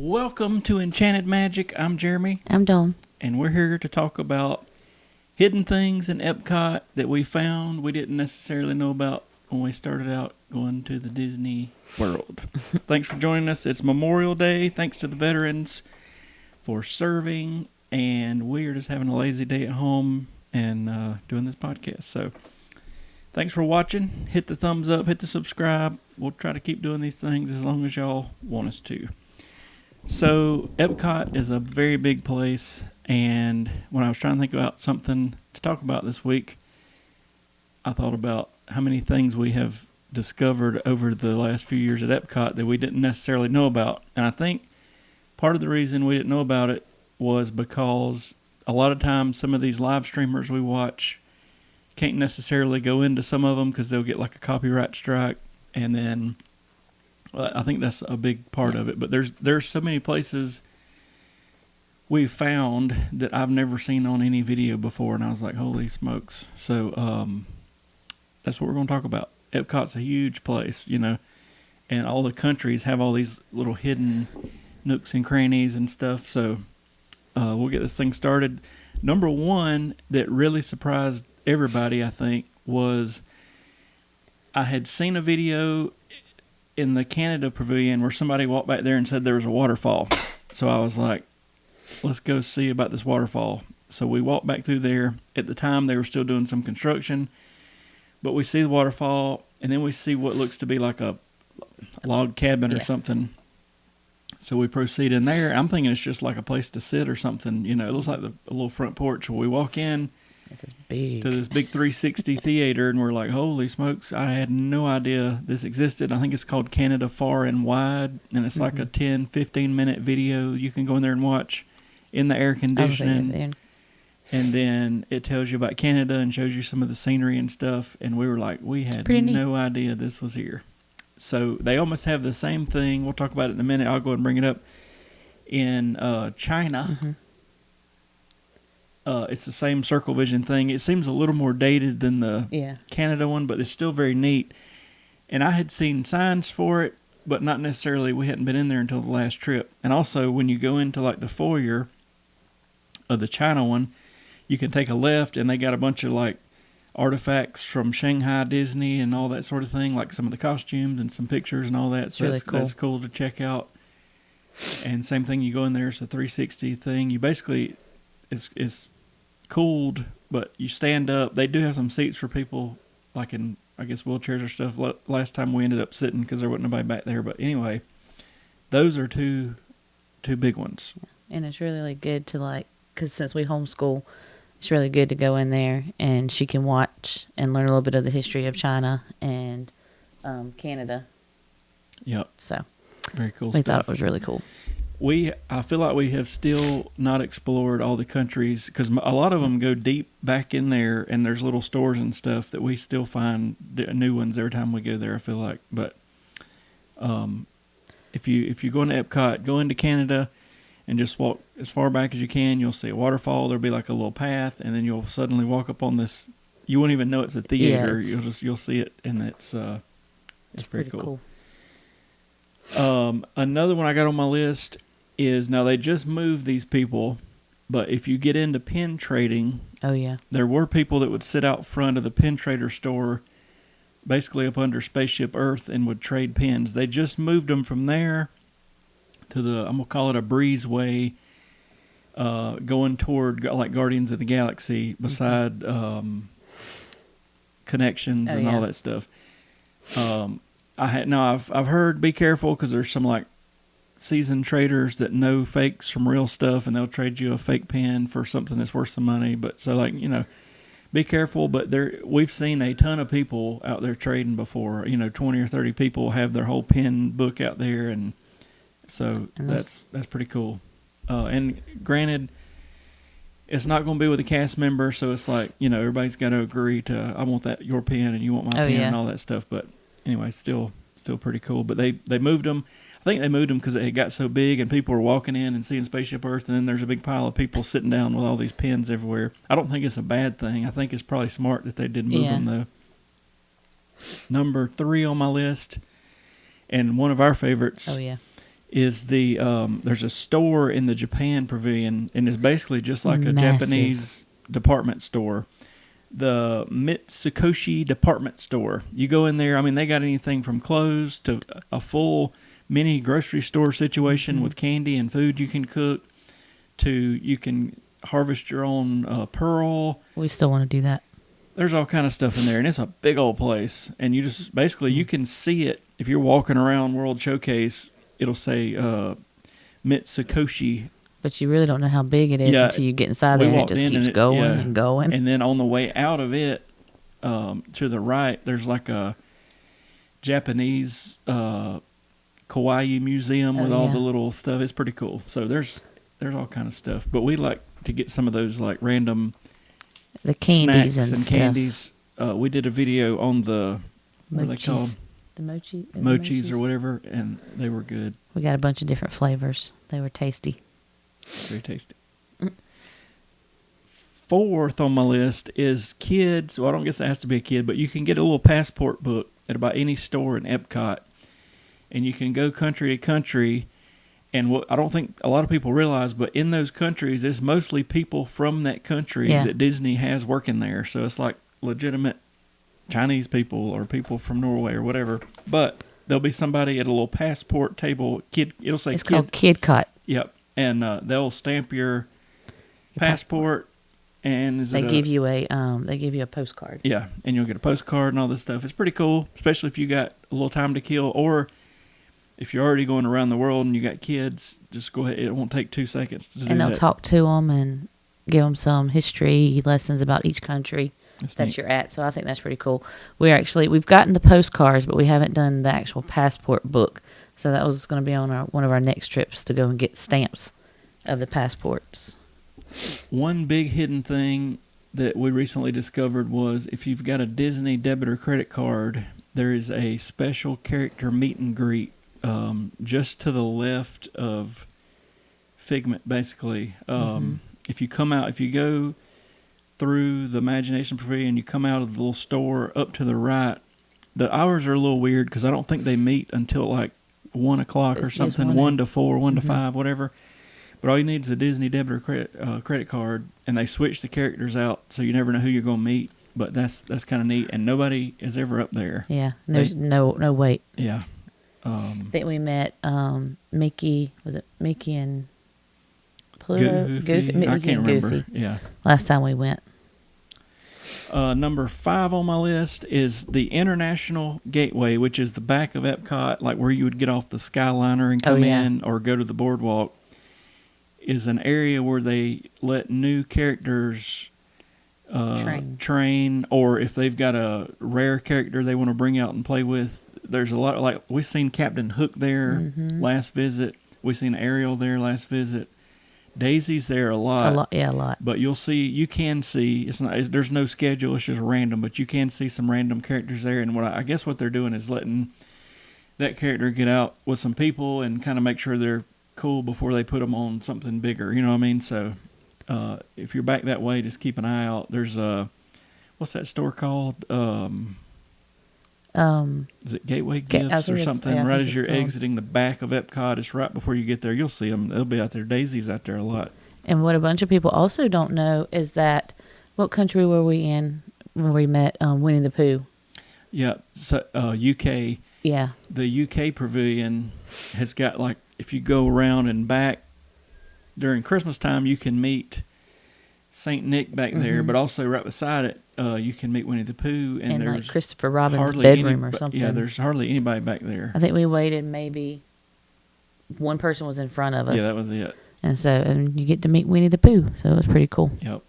Welcome to Enchanted Magic. I'm Jeremy. I'm Dawn. And we're here to talk about hidden things in Epcot that we found we didn't necessarily know about when we started out going to the Disney World. Thanks for joining us. It's Memorial Day. Thanks to the veterans for serving. And we are just having a lazy day at home and doing this podcast. So thanks for watching. Hit the thumbs up. Hit the subscribe. We'll try to keep doing these things as long as y'all want us to. So Epcot is a very big place, and when I was trying to think about something to talk about this week, I thought about how many things we have discovered over the last few years at Epcot that we didn't necessarily know about. And I think part of the reason we didn't know about it was because a lot of times some of these live streamers we watch can't necessarily go into some of them because they'll get like a copyright strike, and then I think that's a big part of it. But there's so many places we've found that I've never seen on any video before, and I was like, holy smokes. So that's what we're going to talk about. Epcot's a huge place, and all the countries have all these little hidden nooks and crannies and stuff. So we'll get this thing started. Number one that really surprised everybody, I think, was I had seen a video in the Canada Pavilion where somebody walked back there and said there was a waterfall. So I was like, let's go see about this waterfall. So we walked back through there. At the time, they were still doing some construction. But we see the waterfall, and then we see what looks to be like a log cabin or something. So we proceed in there. I'm thinking it's just like a place to sit or something. It looks like a little front porch. We walk in to this big 360 theater, and we're like, holy smokes, I had no idea this existed. I think it's called Canada Far and Wide, and it's like a 10, 15-minute video you can go in there and watch in the air conditioning. And then it tells you about Canada and shows you some of the scenery and stuff, and we were like, we had no idea this was here. So they almost have the same thing. We'll talk about it in a minute. I'll go ahead and bring it up. In China, it's the same Circle Vision thing. It seems a little more dated than the Canada one, but it's still very neat. And I had seen signs for it, but not necessarily. We hadn't been in there until the last trip. And also, when you go into like the foyer of the China one, you can take a left, and they got a bunch of like artifacts from Shanghai Disney and all that sort of thing, like some of the costumes and some pictures and all that. So really cool. That's cool to check out. And same thing, you go in there, it's a 360 thing. You basically, it's cooled, but you stand up. They do have some seats for people, like in, I guess, wheelchairs or stuff. Last time we ended up sitting because there wasn't nobody back there. But anyway, those are two big ones. And it's really good to because since we homeschool, it's really good to go in there and she can watch and learn a little bit of the history of China and Canada. Yep. So very cool. We thought it was really cool. I feel like we have still not explored all the countries because a lot of them go deep back in there, and there's little stores and stuff that we still find new ones every time we go there. I feel like, but if you go into Epcot, go into Canada, and just walk as far back as you can, you'll see a waterfall. There'll be like a little path, and then you'll suddenly walk up on this. You won't even know it's a theater. Yes. You'll see it, and it's pretty cool. Another one I got on my list is, now they just moved these people, but if you get into pin trading, there were people that would sit out front of the pin trader store, basically up under Spaceship Earth, and would trade pins. They just moved them from there to I'm going to call it a breezeway, going toward like Guardians of the Galaxy beside Connections and all that stuff. I've heard be careful because there's some like seasoned traders that know fakes from real stuff, and they'll trade you a fake pin for something that's worth some money. But so be careful. But we've seen a ton of people out there trading before. 20 or 30 people have their whole pin book out there, and so that's pretty cool. And granted, it's not going to be with a cast member, so it's like everybody's got to agree to, I want your pin and you want my pin and all that stuff. But anyway, still pretty cool. But they moved them. I think they moved them because it got so big and people were walking in and seeing Spaceship Earth, and then there's a big pile of people sitting down with all these pins everywhere. I don't think it's a bad thing. I think it's probably smart that they did move them, though. Number 3 on my list, and one of our favorites is there's a store in the Japan Pavilion, and it's basically just like a Massive. Japanese department store. The Mitsukoshi department store. You go in there, I mean, they got anything from clothes to a full mini grocery store situation with candy and food you can cook, to you can harvest your own pearl. We still want to do that. There's all kind of stuff in there, and it's a big old place. And you just basically you can see it if you're walking around World Showcase. It'll say Mitsukoshi. But you really don't know how big it is until you get inside there, and it just keeps going and going. And then on the way out of it, to the right, there's like a Japanese kawaii museum with all the little stuff. It's pretty cool. So there's all kind of stuff. But we like to get some of those like random the candies snacks and stuff. candies. We did a video on the what are they called? The Mochis or whatever, and they were good. We got a bunch of different flavors. They were tasty. Very tasty. Fourth on my list is kids. Well, I don't guess it has to be a kid, but you can get a little passport book at about any store in Epcot, and you can go country to country. And what I don't think a lot of people realize, but in those countries, it's mostly people from that country that Disney has working there. So it's like legitimate Chinese people or people from Norway or whatever. But there'll be somebody at a little passport table. It'll say it's called KidCot. Yep. And they'll stamp your passport, and they give you a postcard. Yeah, and you'll get a postcard and all this stuff. It's pretty cool, especially if you got a little time to kill, or if you're already going around the world and you got kids. Just go ahead; it won't take 2 seconds to do that. And they'll talk to them and give them some history lessons about each country that you're at. So I think that's pretty cool. We've gotten the postcards, but we haven't done the actual passport book. So that was going to be on one of our next trips to go and get stamps of the passports. One big hidden thing that we recently discovered was if you've got a Disney debit or credit card, there is a special character meet and greet just to the left of Figment, basically. If you go through the Imagination Pavilion, you come out of the little store up to the right, the hours are a little weird because I don't think they meet until like 1 o'clock or something, 1 to 4, 1 to 5, whatever. But all you need is a Disney debit or credit card, and they switch the characters out, so you never know who you're going to meet. But that's kind of neat, and nobody is ever up there. Yeah, there's no wait. Yeah. I think we met Mickey. Was it Mickey and Pluto? Goofy? Mickey I can't and remember. Goofy. Yeah. Last time we went. Number 5 on my list is the International Gateway, which is the back of Epcot, like where you would get off the Skyliner and come in or go to the boardwalk, is an area where they let new characters train, or if they've got a rare character they want to bring out and play with. There's a lot, like we've seen Captain Hook there last visit. We've seen Ariel there last visit. Daisy's there a lot. A lot. But you can see, there's no schedule, it's just random, but you can see some random characters there. And I guess what they're doing is letting that character get out with some people and kind of make sure they're cool before they put them on something bigger. You know what I mean? So if you're back that way, just keep an eye out. There's what's that store called? Is it Gateway Gifts or something? Right as you're exiting the back of Epcot, it's right before you get there. You'll see them. They'll be out there. Daisy's out there a lot. And what a bunch of people also don't know is that what country were we in when we met Winnie the Pooh? Yeah, so, UK. Yeah. The UK pavilion has got, like, if you go around and back during Christmas time, you can meet Saint Nick back there, but also right beside it, you can meet Winnie the Pooh, and there's like Christopher Robin's bedroom or something. Yeah, there's hardly anybody back there. I think we waited maybe one person was in front of us. Yeah, that was it. And you get to meet Winnie the Pooh, so it was pretty cool. Yep.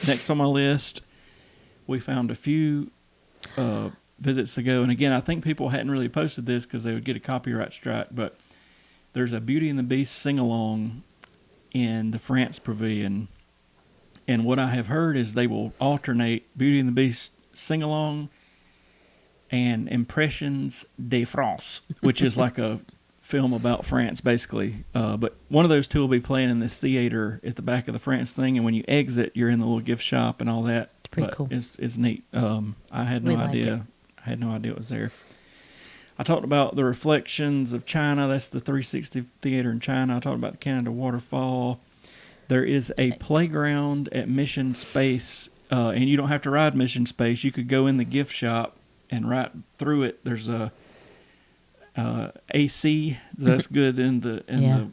Next on my list, we found a few visits ago, and again, I think people hadn't really posted this because they would get a copyright strike, but there's a Beauty and the Beast sing-along in the France Pavilion. And what I have heard is they will alternate Beauty and the Beast sing-along and Impressions de France, which is like a film about France, basically. But one of those two will be playing in this theater at the back of the France thing, and when you exit, you're in the little gift shop and all that. It's pretty cool. It's neat. I had no idea. I had no idea it was there. I talked about the reflections of China. That's the 360 theater in China. I talked about the Canada waterfall. There is a playground at Mission Space, and you don't have to ride Mission Space. You could go in the gift shop and right through it. There's a AC. That's good in the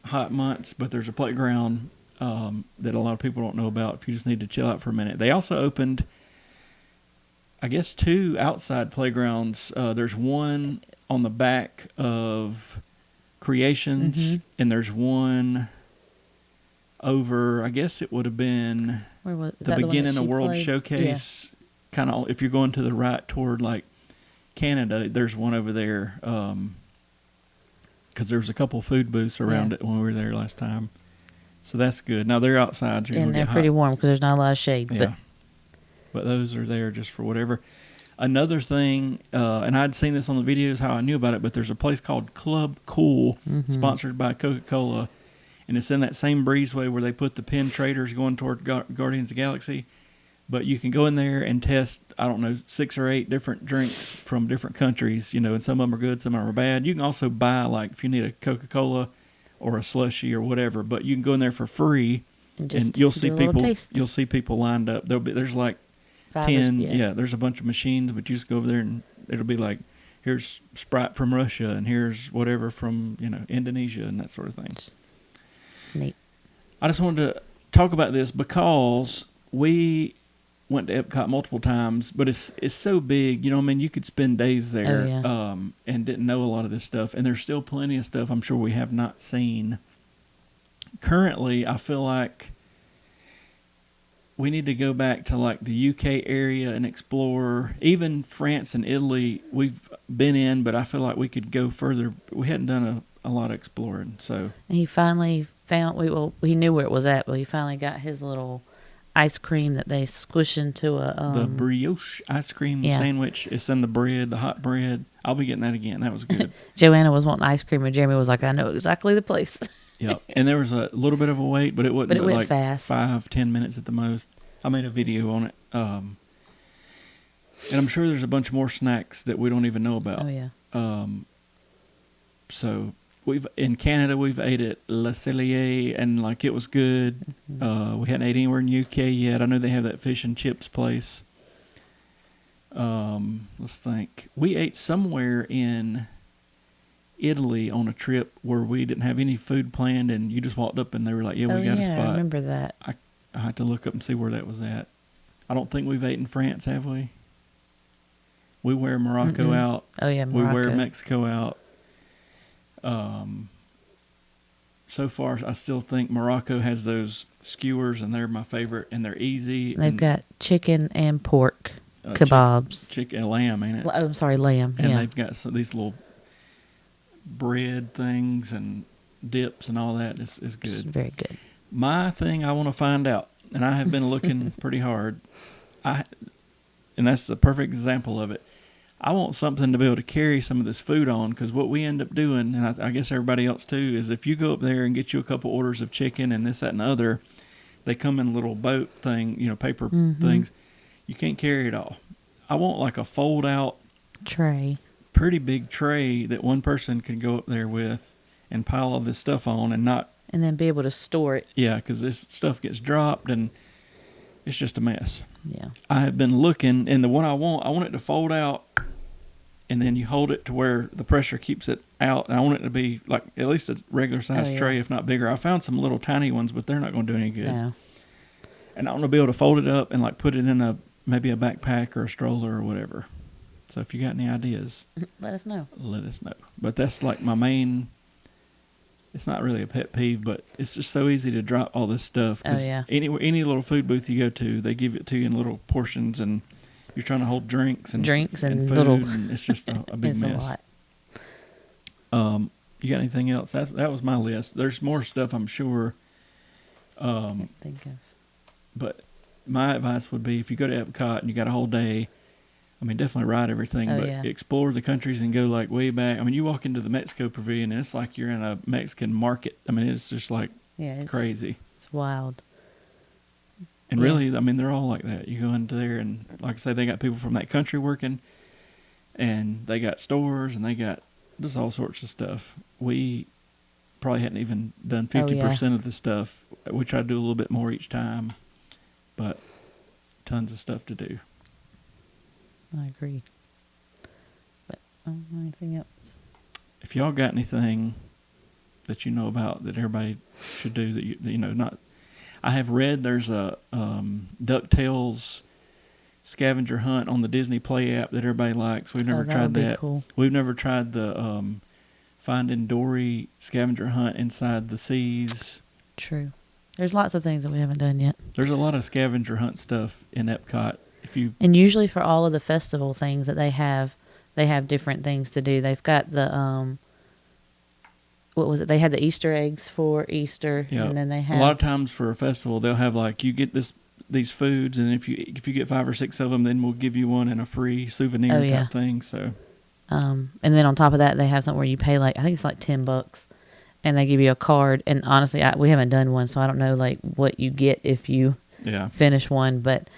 hot months, but there's a playground that a lot of people don't know about if you just need to chill out for a minute. They also opened, I guess, 2 outside playgrounds. There's one on the back of Creations, and there's one over, I guess it would have been the beginning of World Showcase. Yeah. Kind of, if you're going to the right toward like Canada, there's one over there. Because there's a couple food booths around it when we were there last time. So that's good. Now they're outside. So and they're pretty warm because there's not a lot of shade. Yeah. But those are there just for whatever. Another thing, and I'd seen this on the videos how I knew about it, but there's a place called Club Cool, sponsored by Coca-Cola. And it's in that same breezeway where they put the Penn Traders going toward Guardians of the Galaxy. But you can go in there and test, I don't know, 6 or 8 different drinks from different countries, and some of them are good, some of them are bad. You can also buy, like, if you need a Coca-Cola or a slushie or whatever, but you can go in there for free, and you'll see people lined up. There's like 10, there's a bunch of machines, but you just go over there and it'll be like, here's Sprite from Russia and here's whatever from, Indonesia and that sort of thing. It's neat. I just wanted to talk about this because we went to Epcot multiple times, but it's so big, you could spend days there, and didn't know a lot of this stuff, and there's still plenty of stuff I'm sure we have not seen. Currently, I feel like we need to go back to like the UK area and explore. Even France and Italy we've been in, but I feel like we could go further. We hadn't done a lot of exploring, so. And he finally found, he knew where it was at, but he finally got his little ice cream that they squish into the brioche ice cream sandwich. It's in the bread, the hot bread. I'll be getting that again. That was good. Joanna was wanting ice cream, and Jeremy was like, I know exactly the place. Yeah, and there was a little bit of a wait, but it wasn't. But it went like fast. 5-10 minutes at the most. I made a video on it, and I'm sure there's a bunch more snacks that we don't even know about. Oh yeah. So in Canada we've ate at Le Cellier, and like it was good. Mm-hmm. We hadn't ate anywhere in UK yet. I know they have that fish and chips place. Let's think. We ate somewhere in Italy on a trip where we didn't have any food planned, and you just walked up and they were like, we got a spot. I remember that. I had to look up and see where that was at. I don't think we've ate in France, have we? We wear Morocco out. Oh yeah, Morocco. We wear Mexico out. So far, I still think Morocco has those skewers, and they're my favorite, and they're easy. They've got chicken and pork kebabs. Chicken and lamb, ain't it? Oh, I'm sorry, lamb. And they've got these little bread things and dips and all that. It's good. It's very good. My thing I want to find out, and I have been looking pretty hard, and that's the perfect example of it. I want something to be able to carry some of this food on, because what we end up doing, and I guess everybody else too, is if you go up there and get you a couple orders of chicken and this, that, and the other, they come in a little boat thing, paper things. You can't carry it all. I want like a fold-out tray, pretty big tray that one person can go up there with and pile all this stuff on and then be able to store it. Yeah, because this stuff gets dropped and it's just a mess. Yeah. I have been looking, and the one I want it to fold out, and then you hold it to where the pressure keeps it out. And I want it to be like at least a regular size tray, if not bigger. I found some little tiny ones, but they're not going to do any good. No. And I want to be able to fold it up and like put it in maybe a backpack or a stroller or whatever. So if you got any ideas, let us know. But that's like my main. It's not really a pet peeve, but it's just so easy to drop all this stuff. Cause any little food booth you go to, they give it to you in little portions, and you're trying to hold drinks and food, little. And it's just a big mess. A lot. You got anything else? That was my list. There's more stuff, I'm sure. I can't think of. But my advice would be, if you go to Epcot and you got a whole day, definitely ride everything, but explore the countries and go like way back. You walk into the Mexico Pavilion and it's like you're in a Mexican market. It's just like crazy. It's wild. And really, they're all like that. You go into there and, like I say, they got people from that country working. And they got stores and they got just all sorts of stuff. We probably hadn't even done 50% of the stuff. We try to do a little bit more each time, but tons of stuff to do. I agree. But anything else? If y'all got anything that you know about that everybody should do that you know, not, I have read there's a DuckTales scavenger hunt on the Disney Play app that everybody likes. We've never tried that. Cool. We've never tried the Finding Dory scavenger hunt inside the seas. True. There's lots of things that we haven't done yet. There's a lot of scavenger hunt stuff in Epcot. And usually for all of the festival things that they have different things to do. They've got the what was it? They had the Easter eggs for Easter, and then they have a lot of times for a festival they'll have like you get these foods, and if you get 5 or 6 of them, then we'll give you one and a free souvenir type thing. So, and then on top of that, they have something where you pay I think it's like $10, and they give you a card. And honestly, we haven't done one, so I don't know like what you get if you finish one. But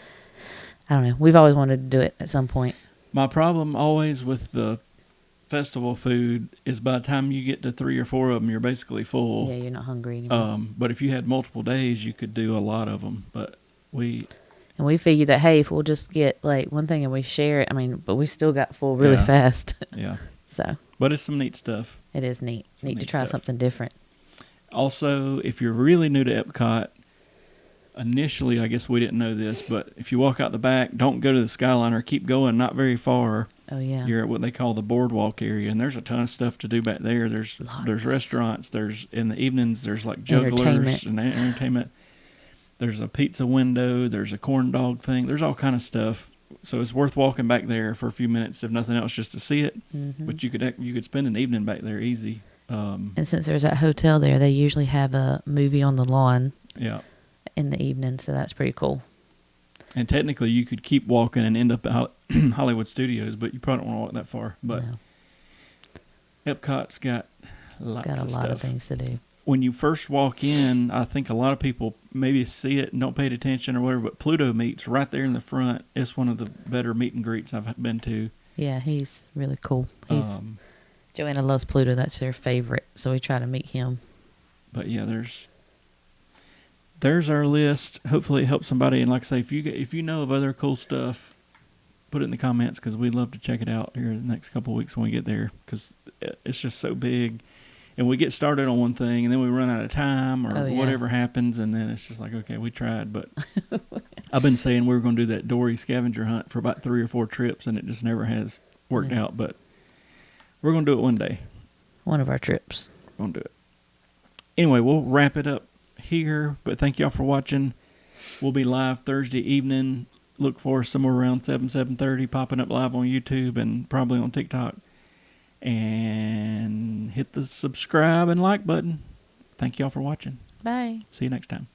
I don't know. We've always wanted to do it at some point. My problem always with the festival food is by the time you get to 3 or 4 of them, you're basically full. Yeah, you're not hungry anymore. But if you had multiple days, you could do a lot of them. But we figured that, hey, if we'll just get like one thing and we share it, but we still got full really fast. Yeah. So. But it's some neat stuff. It is neat. Neat to try something different. Also, if you're really new to Epcot, initially, I guess we didn't know this, but if you walk out the back, don't go to the Skyliner. Keep going, not very far. Oh, yeah. You're at what they call the boardwalk area, and there's a ton of stuff to do back there. There's restaurants. There's in the evenings. There's like jugglers and entertainment. There's a pizza window. There's a corn dog thing. There's all kind of stuff. So it's worth walking back there for a few minutes, if nothing else, just to see it. Mm-hmm. But you could spend an evening back there easy. And since there's that hotel there, they usually have a movie on the lawn. Yeah. In the evening, so that's pretty cool. And technically, you could keep walking and end up at Hollywood Studios, but you probably don't want to walk that far. But Epcot's got a lot of things to do. When you first walk in, I think a lot of people maybe see it and don't pay attention or whatever, but Pluto meets right there in the front. It's one of the better meet and greets I've been to. Yeah, he's really cool. Joanna loves Pluto. That's her favorite, so we try to meet him. But yeah, there's our list. Hopefully it helps somebody. And like I say, if you know of other cool stuff, put it in the comments, because we'd love to check it out here in the next couple of weeks when we get there, because it's just so big. And we get started on one thing, and then we run out of time or whatever happens, and then it's just like, okay, we tried. But I've been saying we were going to do that Dory scavenger hunt for about 3 or 4 trips, and it just never has worked out. But we're going to do it one day. One of our trips. We're going to do it. Anyway, we'll wrap it up here, but thank y'all for watching. We'll be live Thursday evening. Look for us somewhere around 7:30, popping up live on YouTube and probably on TikTok. And hit the subscribe and like button. Thank y'all for watching. Bye. See you next time.